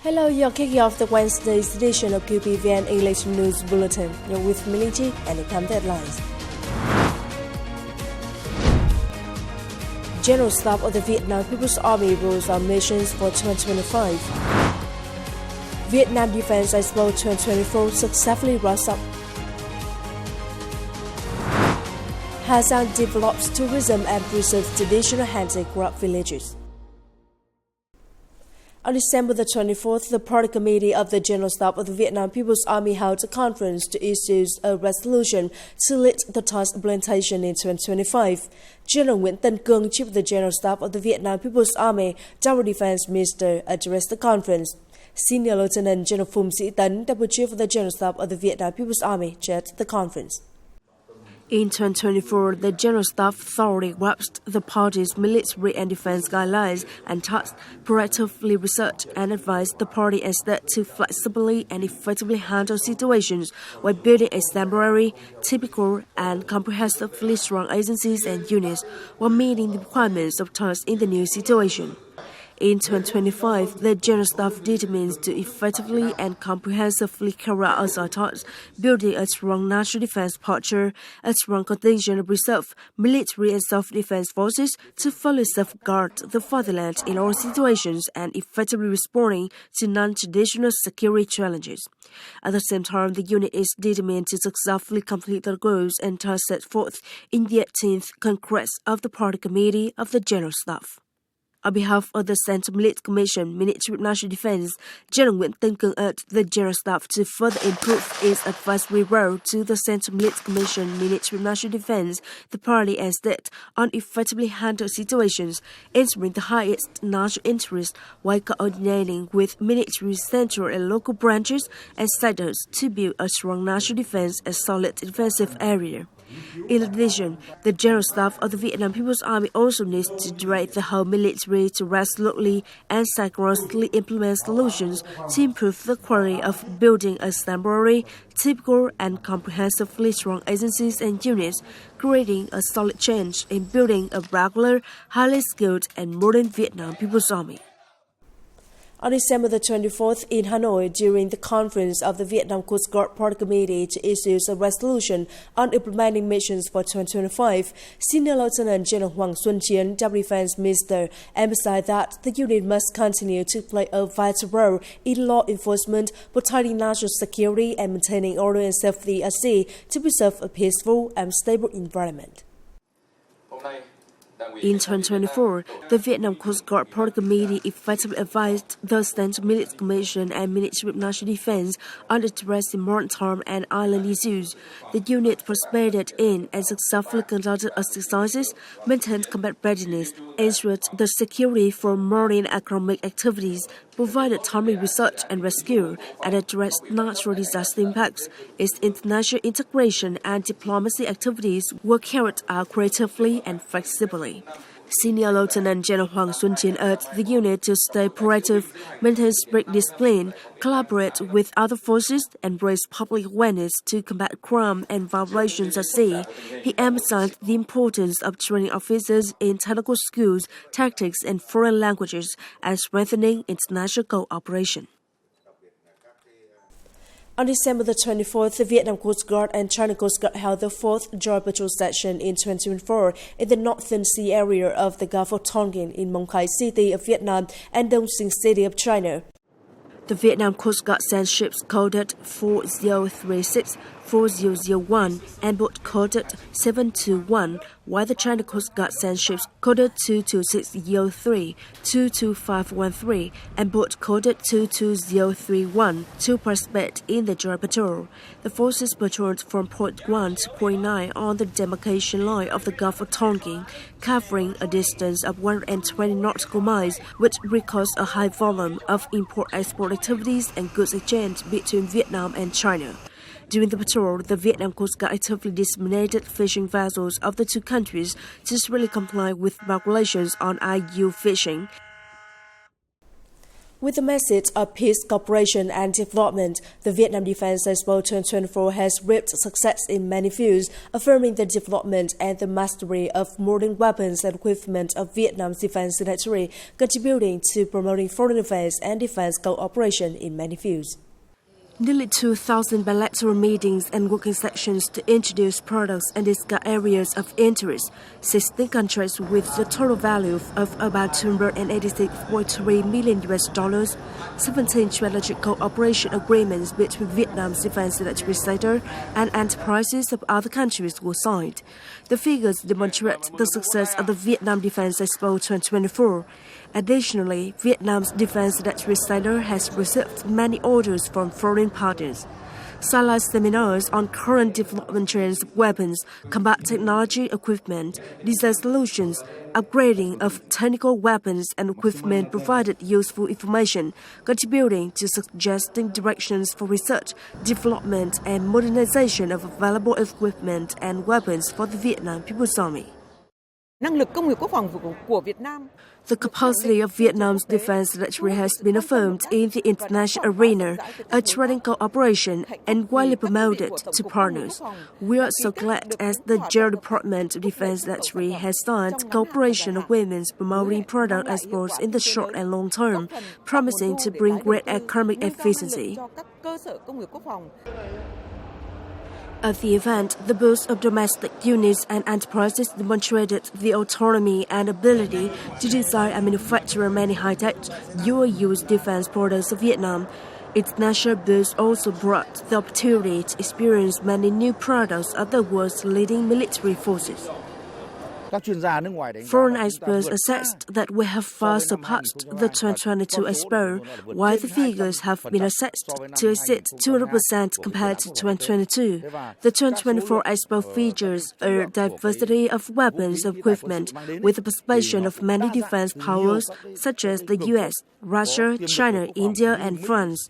Hello, you're kicking off the Wednesday's edition of QPVN English News Bulletin. You're with Miliji and it comes headlines. General Staff of the Vietnam People's Army rules on missions for 2025. Vietnam Defense EXPO 2024 successfully wraps up. GIANG develops tourism and preserves traditional handicraft villages. On December the 24th, the Party Committee of the General Staff of the Vietnam People's Army held a conference to issue a resolution to lead the task implementation in 2025. General Nguyễn Tân Cương, Chief of the General Staff of the Vietnam People's Army, Deputy Defense Minister, addressed the conference. Senior Lieutenant General Phùng Sĩ Tấn, Deputy Chief of the General Staff of the Vietnam People's Army, chaired the conference. In 2024, the General Staff thoroughly grasped the party's military and defense guidelines and tasked proactively research and advised the party and state to flexibly and effectively handle situations while building exemplary, typical, and comprehensively strong agencies and units while meeting the requirements of tasks in the new situation. In 2025, the General Staff determines to effectively and comprehensively carry out its tasks, building a strong national defense posture, a strong contingent of reserve, military and self-defense forces to fully safeguard the fatherland in all situations and effectively responding to non-traditional security challenges. At the same time, the unit is determined to successfully complete the goals and tasks set forth in the 18th Congress of the Party Committee of the General Staff. On behalf of the Central Military Commission, Ministry of National Defense, General Nguyễn Tân Cương urged the General Staff to further improve its advisory role to the Central Military Commission, Ministry of National Defense, the party and state on effectively handle situations, ensuring the highest national interest while coordinating with military central and local branches and sectors to build a strong national defense and solid defensive area. In addition, the General Staff of the Vietnam People's Army also needs to direct the whole military to resolutely and synchronously implement solutions to improve the quality of building exemplary, typical, and comprehensively strong agencies and units, creating a solid change in building a regular, highly skilled, and modern Vietnam People's Army. On December the 24th in Hanoi, during the conference of the Vietnam Coast Guard Party Committee to issue a resolution on implementing missions for 2025, Senior Lieutenant General Hoàng Xuân Chiến, Deputy Defense Minister, emphasized that the unit must continue to play a vital role in law enforcement, protecting national security and maintaining order and safety at sea to preserve a peaceful and stable environment. In 2024, the Vietnam Coast Guard Party Committee effectively advised the Central Military Commission and Ministry of National Defense on addressing maritime and island issues. The unit participated in and successfully conducted exercises, maintained combat readiness, ensured the security for marine economic activities, provided timely research and rescue, and addressed natural disaster impacts. Its international integration and diplomacy activities were carried out creatively and flexibly. Senior Lieutenant General Hoàng Xuân Chiến urged the unit to stay proactive, maintain strict discipline, collaborate with other forces, and raise public awareness to combat crime and violations at sea. He emphasized the importance of training officers in technical skills, tactics, and foreign languages, and strengthening international cooperation. On December the 24th, the Vietnam Coast Guard and China Coast Guard held the 4th Joint Patrol Session in 2024 in the Northern Sea area of the Gulf of Tonkin in Mong Khai City of Vietnam and Dong Sinh City of China. The Vietnam Coast Guard sent ships coded 4036, 4001 and boat coded 721, while the China Coast Guard sent ships coded 22603, 22513 and boat coded 22031 to participate in the joint patrol. The forces patrolled from point 1 to point 9 on the demarcation line of the Gulf of Tonkin, covering a distance of 120 nautical miles, which records a high volume of import-export activities and goods exchange between Vietnam and China. During the patrol, the Vietnam Coast Guard actively disseminated fishing vessels of the two countries to strictly comply with regulations on IU fishing. With the message of peace, cooperation and development, the Vietnam Defense Expo 2024 has reaped success in many fields, affirming the development and the mastery of modern weapons and equipment of Vietnam's defense industry, contributing to promoting foreign affairs and defense cooperation in many fields. Nearly 2,000 bilateral meetings and working sessions to introduce products and discuss areas of interest, 16 contracts with the total value of about $286.3 million, 17 strategic cooperation agreements between Vietnam's defense industry sector and enterprises of other countries were signed. The figures demonstrate the success of the Vietnam Defense Expo 2024. Additionally, Vietnam's defense industry sector has received many orders from foreign partners. Satellite seminars on current development trends of weapons, combat technology equipment, design solutions, upgrading of technical weapons and equipment provided useful information, contributing to suggesting directions for research, development and modernization of available equipment and weapons for the Vietnam People's Army. The capacity of Vietnam's defense industry has been affirmed in the international arena, a trading cooperation and widely promoted to partners. We are so glad as the General Department of Defense Industry has signed cooperation agreements promoting product exports in the short and long term, promising to bring great economic efficiency. At the event, the booths of domestic units and enterprises demonstrated the autonomy and ability to design and manufacture many high-tech, dual-use defense products of Vietnam. International booths also brought the opportunity to experience many new products of the world's leading military forces. Foreign experts assessed that we have far surpassed the 2022 Expo, while the figures have been assessed to exceed 200% compared to 2022. The 2024 Expo features a diversity of weapons and equipment with the participation of many defense powers such as the US, Russia, China, India, and France.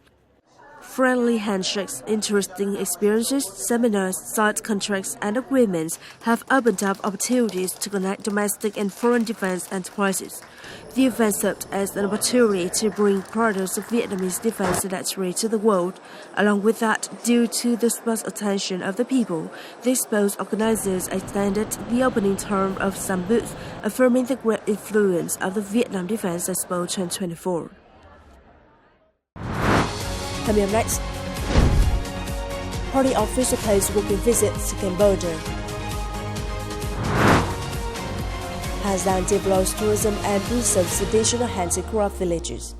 Friendly handshakes, interesting experiences, seminars, side contracts, and agreements have opened up opportunities to connect domestic and foreign defense enterprises. The event served as an opportunity to bring products of Vietnamese defense industry to the world. Along with that, due to the sparse attention of the people, the Expo's organizers extended the opening term of some booths, affirming the great influence of the Vietnam Defense Expo 2024. Coming up next, party official pays working visit to Cambodia. HANDICRAFT develops tourism and preserves traditional handicraft villages.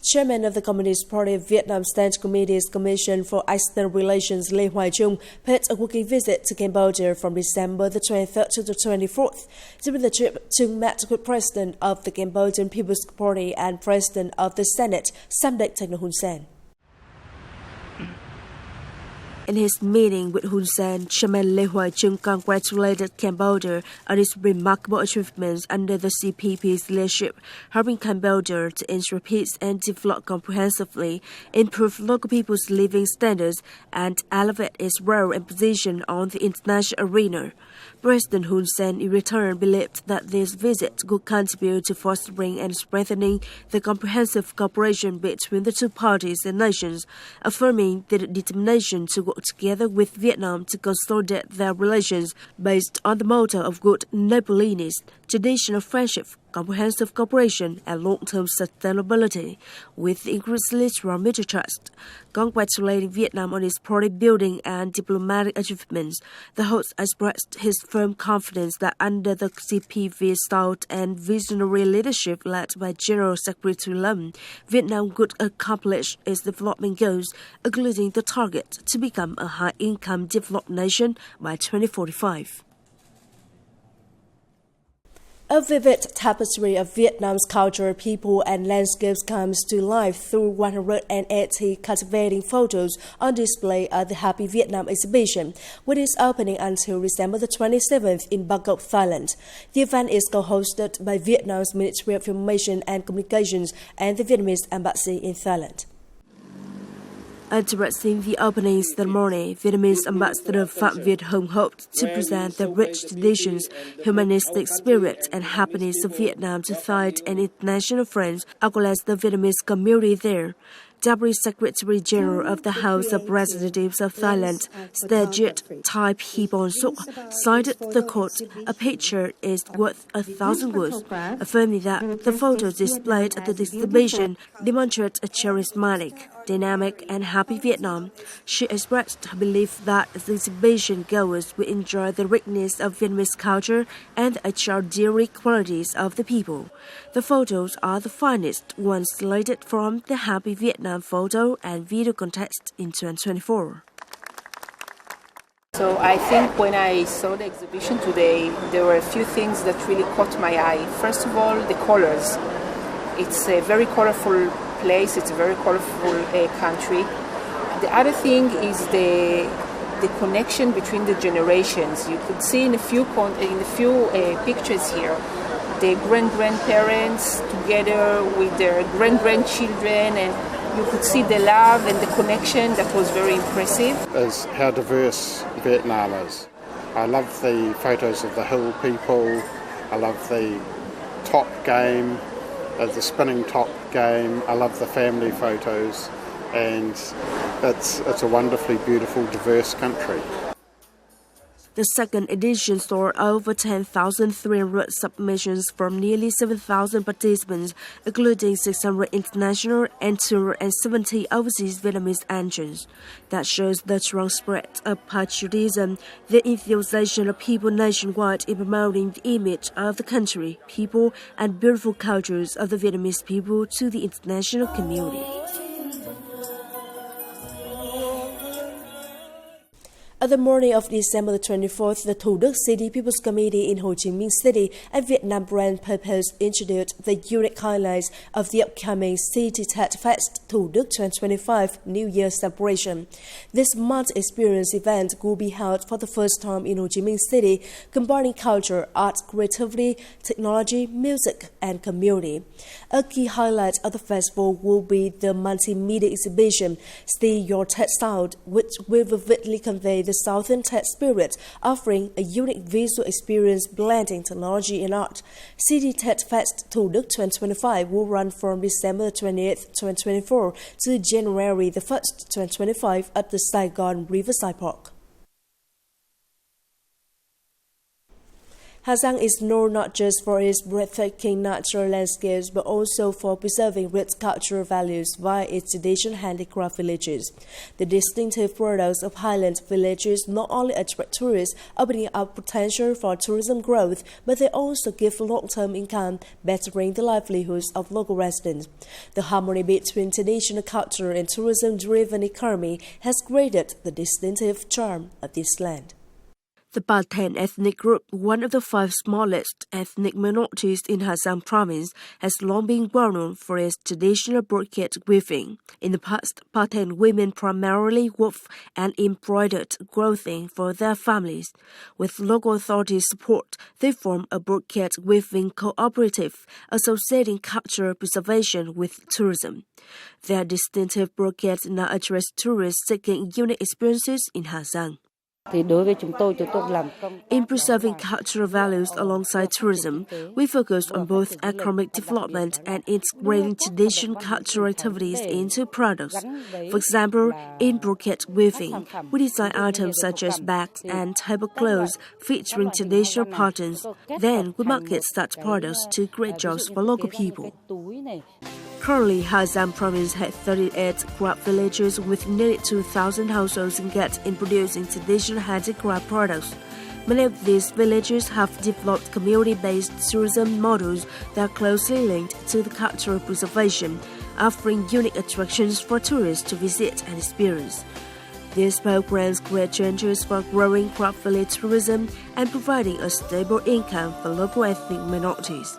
Chairman of the Communist Party of Vietnam State Committee's Commission for External Relations Lê Hoài Trung paid a working visit to Cambodia from December the 23rd to the 24th. During the trip, Trung met with President of the Cambodian People's Party and President of the Senate, Samdech Thein Hun Sen. In his meeting with Hun Sen, Chairman Lê Hoài Trung congratulated Cambodia on its remarkable achievements under the CPP's leadership, helping Cambodia to ensure peace and develop comprehensively, improve local people's living standards, and elevate its role and position on the international arena. President Hun Sen, in return, believed that this visit could contribute to fostering and strengthening the comprehensive cooperation between the two parties and nations, affirming their determination to work together with Vietnam to consolidate their relations based on the motto of good neighborliness, traditional friendship, comprehensive cooperation, and long-term sustainability, with increasingly strong mutual trust. Congratulating Vietnam on its party building and diplomatic achievements, the host expressed his firm confidence that under the CPV's stout and visionary leadership led by General Secretary Lam, Vietnam could accomplish its development goals, including the target to become a high-income developed nation by 2045. A vivid tapestry of Vietnam's culture, people, and landscapes comes to life through 180 captivating photos on display at the Happy Vietnam exhibition, which is opening until December the 27th in Bangkok, Thailand. The event is co-hosted by Vietnam's Ministry of Information and Communications and the Vietnamese Embassy in Thailand. Addressing the opening ceremony, Vietnamese Ambassador Phạm Việt Hồng hoped to present the rich traditions, humanistic spirit, and happiness of Vietnam to Thai and international friends, as well as the Vietnamese community there. Deputy Secretary General of the House of Representatives of Thailand, Stajit Thai Phibon Suk, cited the quote, "A picture is worth 1,000 words," affirming that the photos displayed at the exhibition demonstrate a charismatic, dynamic, and happy Vietnam. She expressed her belief that the exhibition goers will enjoy the richness of Vietnamese culture and the extraordinary qualities of the people. The photos are the finest ones selected from the Happy Vietnam photo and video contest in 2024. So I think when I saw the exhibition today, there were a few things that really caught my eye. First of all, the colors. It's a very colorful place. It's a very colorful country. The other thing is the connection between the generations. You could see in a few pictures here, the grandparents together with their grandchildren, and you could see the love and the connection that was very impressive. Is how diverse Vietnam is. I love the photos of the hill people. I love the top game, the spinning top game. I love the family photos, and it's a wonderfully beautiful, diverse country. The second edition saw over 10,300 submissions from nearly 7,000 participants, including 600 international and 270 overseas Vietnamese entrants. That shows the strong spread of patriotism, the enthusiasm of people nationwide in promoting the image of the country, people, and beautiful cultures of the Vietnamese people to the international community. At the morning of December 24th, the Thủ Đức City People's Committee in Ho Chi Minh City and Vietnam Brand Purpose introduced the unique highlights of the upcoming City Tet Fest Thủ Đức 2025 New Year celebration. This month's experience event will be held for the first time in Ho Chi Minh City, combining culture, art, creativity, technology, music, and community. A key highlight of the festival will be the multimedia exhibition, See Your Tet Sound, which will vividly convey the Southern Tet spirit, offering a unique visual experience blending technology and art. City Tet Fest Thủ Đức 2025 will run from December 28th, 2024 to January the 1st, 2025 at the Saigon Riverside Park. Hà Giang is known not just for its breathtaking natural landscapes, but also for preserving rich cultural values via its traditional handicraft villages. The distinctive products of highland villages not only attract tourists, opening up potential for tourism growth, but they also give long-term income, bettering the livelihoods of local residents. The harmony between traditional culture and tourism-driven economy has created the distinctive charm of this land. The Pa Thèn ethnic group, one of the 5 smallest ethnic minorities in Hà Giang province, has long been well known for its traditional brocade weaving. In the past, Pa Thèn women primarily wove and embroidered clothing for their families. With local authorities' support, they formed a brocade weaving cooperative, associating cultural preservation with tourism. Their distinctive brocades now address tourists seeking unique experiences in Hà Giang. In preserving cultural values alongside tourism, we focus on both economic development and integrating traditional cultural activities into products. For example, in brocade weaving, we design items such as bags and tablecloths featuring traditional patterns. Then we market such products to create jobs for local people. Currently, Hà Giang province has 38 craft villages with nearly 2,000 households engaged in producing traditional handicraft products. Many of these villages have developed community-based tourism models that are closely linked to the cultural preservation, offering unique attractions for tourists to visit and experience. These programs create changes for growing craft village tourism and providing a stable income for local ethnic minorities.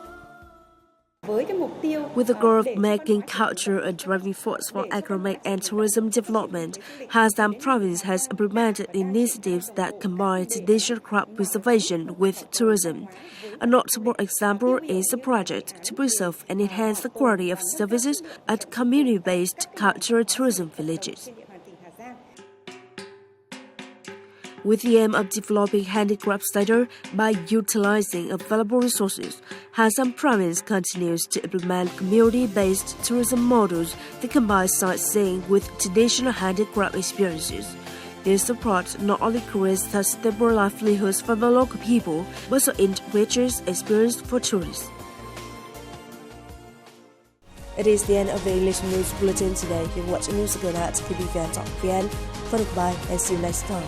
With the goal of making culture a driving force for economic and tourism development, Hà Giang province has implemented initiatives that combine traditional craft preservation with tourism. A notable example is a project to preserve and enhance the quality of services at community-based cultural tourism villages. with the aim of developing handicraft sector by utilizing available resources. Hansan Province continues to implement community-based tourism models that combine sightseeing with traditional handicraft experiences. This approach not only creates sustainable livelihoods for the local people, but also enriches experience for tourists. It is the end of the English News Bulletin today. You can watch the news again at QPVN.vn. Goodbye and see you next time.